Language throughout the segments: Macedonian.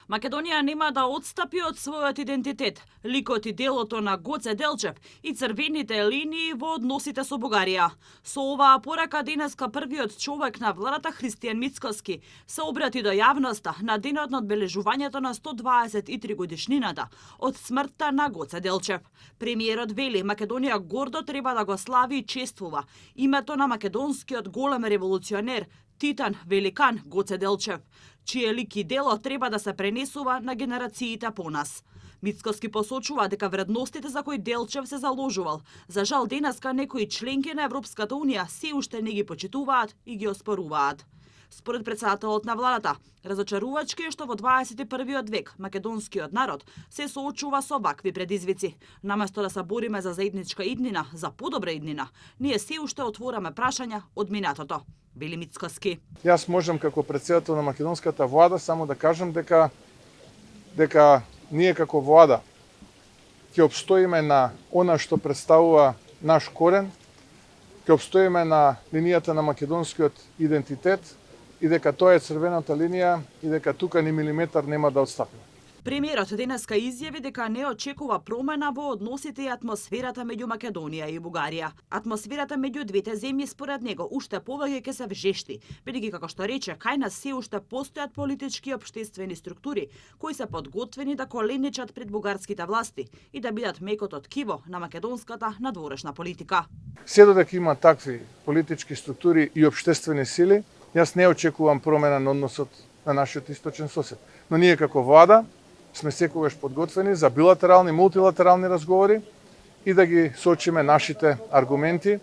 Македонија нема да отстапи од својот идентитет, ликот и делото на Гоце Делчев и црвените линии во односите со Бугарија. Со оваа порака денеска првиот човек на владата Христијан Мицкоски се обрати до јавноста на денот на одбележувањето на 123 годишнината од смртта на Гоце Делчев. Премиерот вели Македонија гордо треба да го слави и чествува името на македонскиот голем револуционер, титан, великан Гоце Делчев, чие лик и дело треба да се пренесува на генерациите по нас. Мицкоски посочува дека вредностите за кои Делчев се заложувал, за жал денеска некои членки на Европската Унија се уште не ги почитуваат и ги оспоруваат. Според претседателот на владата, разочарувачки е што во 21. век македонскиот народ се соочува со вакви предизвици. Наместо да се бориме за заедничка иднина, за подобра иднина, ние се уште отвораме прашања од минатото. Вели Мицкоски. Јас можам како претседател на македонската влада само да кажам дека ние како влада ќе обстоиме на она што представува наш корен, ќе обстоиме на линијата на македонскиот идентитет и дека тоа е црвената линија и дека тука ни милиметар нема да отстапиме. Премиерот денеска изјави дека не очекува промена во односите и атмосферата меѓу Македонија и Бугарија. Атмосферата меѓу двете земји според него уште повеќе ќе се вжешти, бидејќи како што рече, кај нас се уште постојат политички и општествени структури кои се подготвени да коленичат пред бугарските власти и да бидат мекото ткиво на македонската надворешна политика. Се додека има такви политички структури и општествени сили, јас не очекувам промена на односот на нашиот источен сосед. Но ние како влада сме секогаш подготвени за билатерални, мултилатерални разговори и да ги сочиме нашите аргументи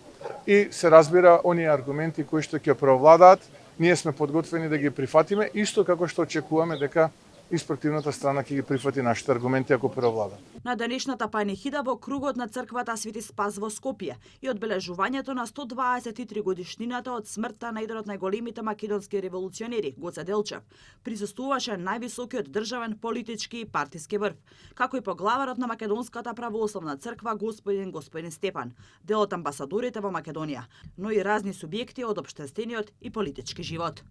и се разбира оние аргументи кои што ќе преовладаат, ние сме подготвени да ги прифатиме, исто како што очекуваме дека испративната страна ќе ги прифати нашите аргументи ако преовладаат. На денешната панихида во кругот на црквата Свети Спас во Скопје и одбележувањето на 123 годишнината од смртта на еден од најголемите македонски револуционери, Гоце Делчев, присуствуваше највисокиот државен политички и партиски врв, како и поглаварот на Македонската православна црква господин Степан, дел од амбасадорите во Македонија, но и разни субјекти од општествениот и политички живот.